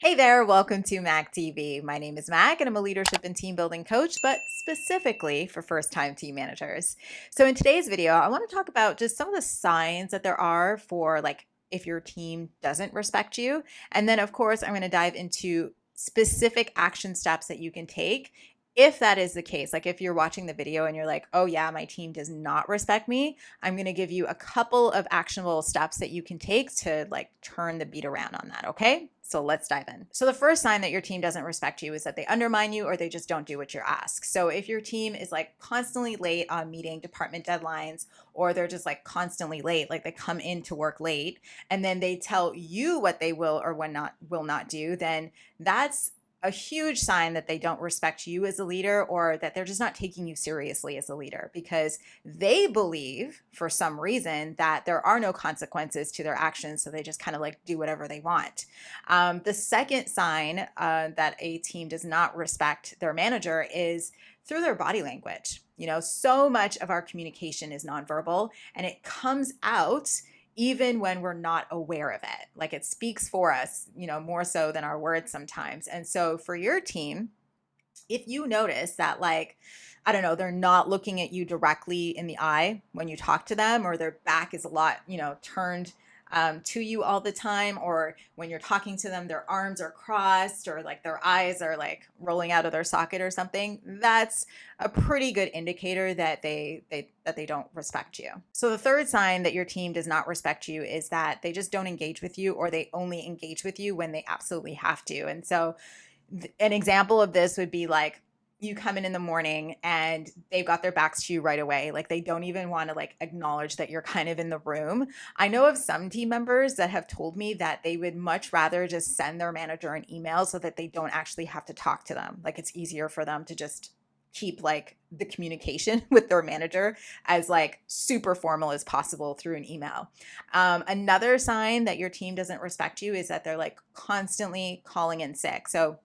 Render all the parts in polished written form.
Hey there, welcome to Mac TV. My name is Mac and I'm a leadership and team building coach, but specifically for first-time team managers. So in today's video, I want to talk about just some of the signs that there are for if your team doesn't respect you. And then of course, I'm going to dive into specific action steps that you can take if that is the case. Like if you're watching the video and you're like, oh yeah, my team does not respect me, I'm going to give you a couple of actionable steps that you can take to turn the beat around on that. Okay. So let's dive in. So the first sign that your team doesn't respect you is that they undermine you or they just don't do what you ask. So if your team is constantly late on meeting department deadlines, or they're just constantly late, like they come into work late and then they tell you what they will or will not do, then that's a huge sign that they don't respect you as a leader, or that they're just not taking you seriously as a leader, because they believe for some reason that there are no consequences to their actions. So they just kind of do whatever they want. The second sign that a team does not respect their manager is through their body language. So much of our communication is nonverbal, and it comes out even when we're not aware of it. It speaks for us, more so than our words sometimes. And so for your team, if you notice that I don't know, they're not looking at you directly in the eye when you talk to them, or their back is a lot, turned to you all the time, or when you're talking to them, their arms are crossed, or their eyes are rolling out of their socket or something, that's a pretty good indicator that they don't respect you. So the third sign that your team does not respect you is that they just don't engage with you, or they only engage with you when they absolutely have to. And so an example of this would be you come in the morning and they've got their backs to you right away. They don't even want to acknowledge that you're kind of in the room. I know of some team members that have told me that they would much rather just send their manager an email so that they don't actually have to talk to them. It's easier for them to just keep the communication with their manager as super formal as possible through an email. Another sign that your team doesn't respect you is that they're constantly calling in sick. So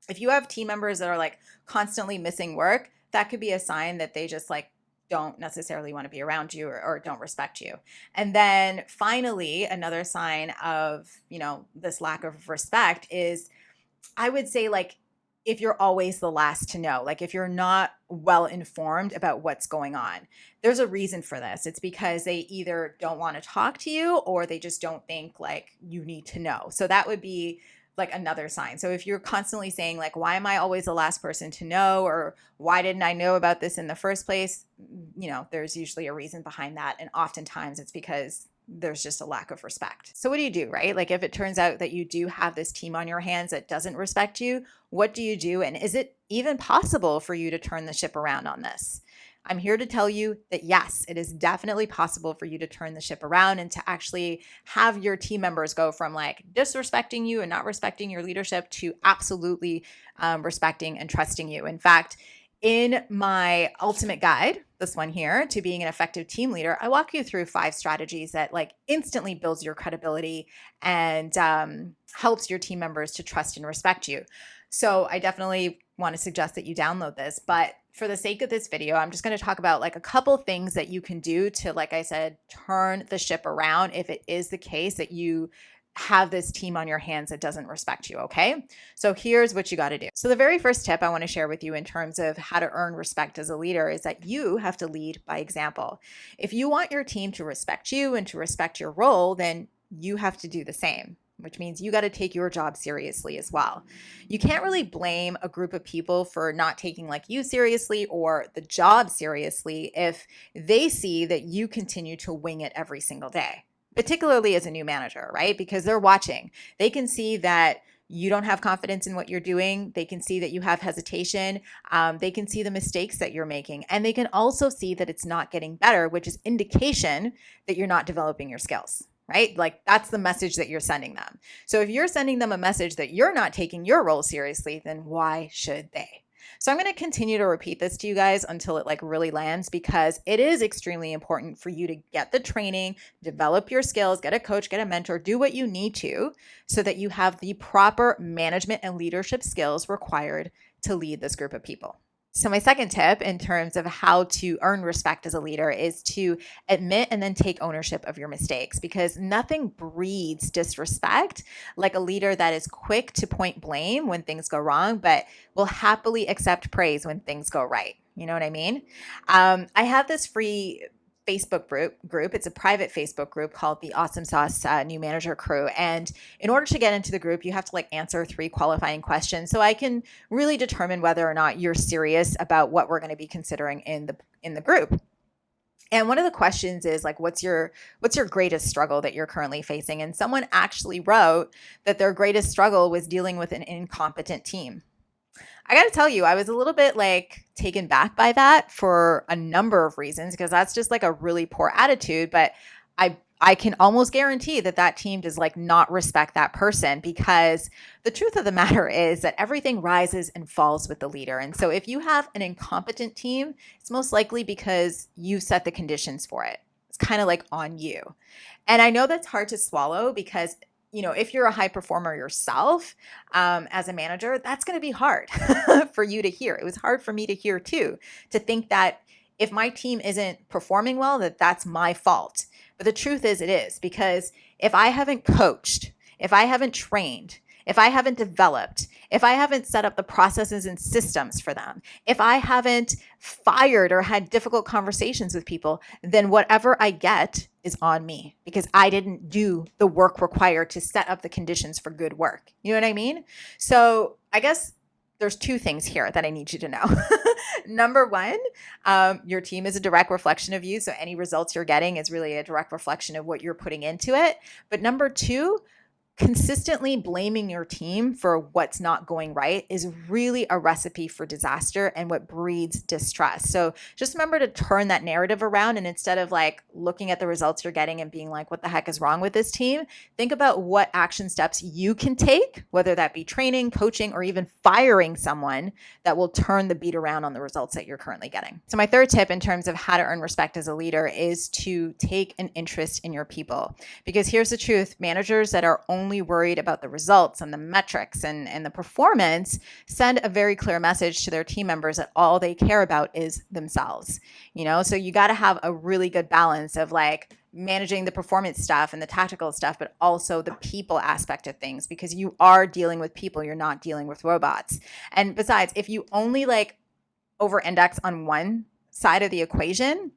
if you have team members that are constantly missing work, that could be a sign that they just don't necessarily want to be around you, or don't respect you. And then finally, another sign of, this lack of respect is, I would say, if you're always the last to know, if you're not well informed about what's going on. There's a reason for this. It's because they either don't want to talk to you, or they just don't think you need to know. So that would be another sign. So if you're constantly saying why am I always the last person to know, or why didn't I know about this in the first place? There's usually a reason behind that. And oftentimes it's because there's just a lack of respect. So what do you do, right? If it turns out that you do have this team on your hands that doesn't respect you, what do you do? And is it even possible for you to turn the ship around on this? I'm here to tell you that yes, it is definitely possible for you to turn the ship around and to actually have your team members go from disrespecting you and not respecting your leadership to absolutely respecting and trusting you. In fact, in my ultimate guide, this one here, to being an effective team leader, I walk you through 5 strategies that instantly builds your credibility and helps your team members to trust and respect you. So I definitely want to suggest that you download this, but for the sake of this video, I'm just going to talk about a couple things that you can do to, like I said, turn the ship around if it is the case that you have this team on your hands that doesn't respect you. Okay. So here's what you got to do. So the very first tip I want to share with you in terms of how to earn respect as a leader is that you have to lead by example. If you want your team to respect you and to respect your role, then you have to do the same, which means you got to take your job seriously as well. You can't really blame a group of people for not taking you seriously or the job seriously if they see that you continue to wing it every single day, particularly as a new manager, right? Because they're watching. They can see that you don't have confidence in what you're doing. They can see that you have hesitation. They can see the mistakes that you're making. And they can also see that it's not getting better, which is indication that you're not developing your skills. Right? That's the message that you're sending them. So if you're sending them a message that you're not taking your role seriously, then why should they? So I'm going to continue to repeat this to you guys until it really lands, because it is extremely important for you to get the training, develop your skills, get a coach, get a mentor, do what you need to so that you have the proper management and leadership skills required to lead this group of people. So my second tip in terms of how to earn respect as a leader is to admit and then take ownership of your mistakes, because nothing breeds disrespect like a leader that is quick to point blame when things go wrong, but will happily accept praise when things go right. You know what I mean? I have this free Facebook group. It's a private Facebook group called the Awesome Sauce New Manager Crew. And in order to get into the group, you have to like answer 3 qualifying questions, so I can really determine whether or not you're serious about what we're going to be considering in the group. And one of the questions is like, what's your greatest struggle that you're currently facing? And someone actually wrote that their greatest struggle was dealing with an incompetent team. I got to tell you, I was a little bit like taken back by that for a number of reasons, because that's just like a really poor attitude. But I can almost guarantee that that team does like not respect that person, because the truth of the matter is that everything rises and falls with the leader. And so if you have an incompetent team, it's most likely because you set the conditions for it. It's kind of like on you. And I know that's hard to swallow because, you know, if you're a high performer yourself, as a manager, that's going to be hard for you to hear. It was hard for me to hear too, to think that if my team isn't performing well, that that's my fault. But the truth is it is, because if I haven't coached, if I haven't trained, if I haven't developed, if I haven't set up the processes and systems for them, if I haven't fired or had difficult conversations with people, then whatever I get is on me, because I didn't do the work required to set up the conditions for good work. You know what I mean? So I guess there's 2 things here that I need you to know. Number 1, your team is a direct reflection of you. So any results you're getting is really a direct reflection of what you're putting into it. But number 2, consistently blaming your team for what's not going right is really a recipe for disaster and what breeds distrust. So just remember to turn that narrative around, and instead of like looking at the results you're getting and being like, what the heck is wrong with this team? Think about what action steps you can take, whether that be training, coaching, or even firing someone that will turn the beat around on the results that you're currently getting. So my third tip in terms of how to earn respect as a leader is to take an interest in your people. Because here's the truth, managers that are only worried about the results and the metrics and the performance send a very clear message to their team members that all they care about is themselves. You know, so you got to have a really good balance of like managing the performance stuff and the tactical stuff, but also the people aspect of things, because you are dealing with people, you're not dealing with robots. And besides, if you only like over index on one side of the equation,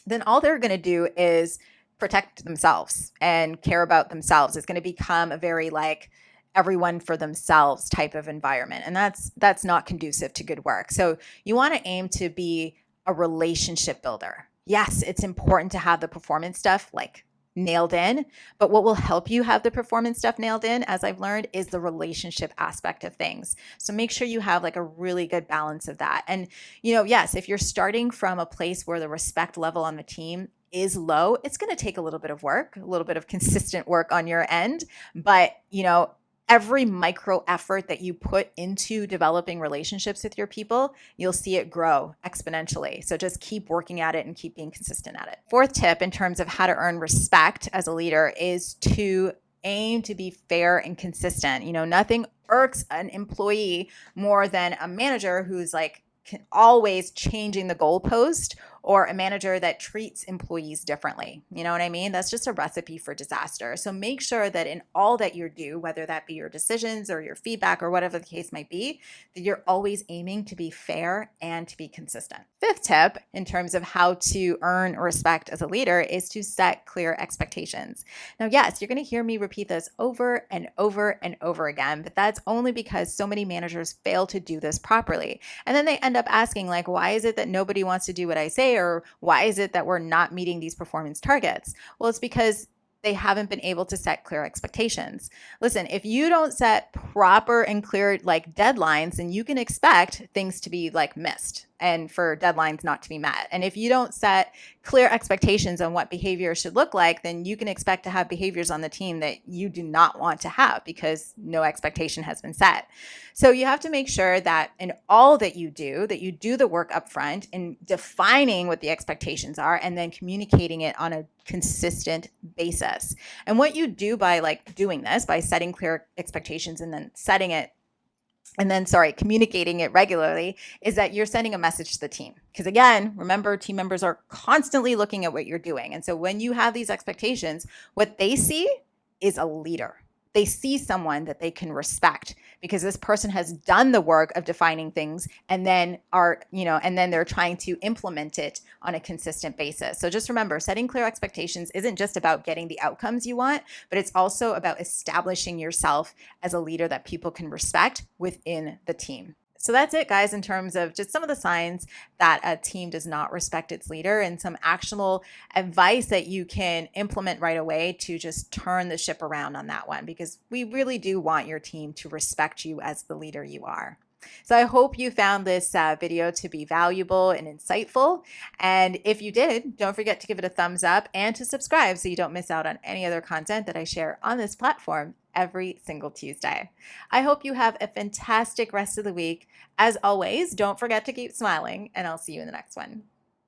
then all they're going to do is protect themselves and care about themselves. It's going to become a very like everyone for themselves type of environment. And that's not conducive to good work. So you want to aim to be a relationship builder. Yes, it's important to have the performance stuff like nailed in, but what will help you have the performance stuff nailed in, as I've learned, is the relationship aspect of things. So make sure you have like a really good balance of that. And, you know, yes, if you're starting from a place where the respect level on the team is low, it's going to take a little bit of work, a little bit of consistent work on your end. But, you know, every micro effort that you put into developing relationships with your people, you'll see it grow exponentially. So just keep working at it and keep being consistent at it. Fourth tip in terms of how to earn respect as a leader is to aim to be fair and consistent. You know, nothing irks an employee more than a manager who's like always changing the goalpost, or a manager that treats employees differently. You know what I mean? That's just a recipe for disaster. So make sure that in all that you do, whether that be your decisions or your feedback or whatever the case might be, that you're always aiming to be fair and to be consistent. Fifth tip in terms of how to earn respect as a leader is to set clear expectations. Now, yes, you're going to hear me repeat this over and over and over again, but that's only because so many managers fail to do this properly. And then they end up asking like, why is it that nobody wants to do what I say? Or why is it that we're not meeting these performance targets? Well, it's because they haven't been able to set clear expectations. Listen, if you don't set proper and clear like deadlines, then you can expect things to be like missed and for deadlines not to be met. And if you don't set clear expectations on what behavior should look like, then you can expect to have behaviors on the team that you do not want to have because no expectation has been set. So you have to make sure that in all that you do the work up front in defining what the expectations are and then communicating it on a consistent basis. And what you do by like doing this, by setting clear expectations and then setting it and then, communicating it regularly, is that you're sending a message to the team. Because again, remember, team members are constantly looking at what you're doing. And so when you have these expectations, what they see is a leader. They see someone that they can respect because this person has done the work of defining things and then and then they're trying to implement it on a consistent basis. So just remember, setting clear expectations isn't just about getting the outcomes you want, but it's also about establishing yourself as a leader that people can respect within the team. So that's it, guys, in terms of just some of the signs that a team does not respect its leader and some actionable advice that you can implement right away to just turn the ship around on that one, because we really do want your team to respect you as the leader you are. So I hope you found this video to be valuable and insightful. And if you did, don't forget to give it a thumbs up and to subscribe so you don't miss out on any other content that I share on this platform every single Tuesday. I hope you have a fantastic rest of the week. As always, don't forget to keep smiling, and I'll see you in the next one.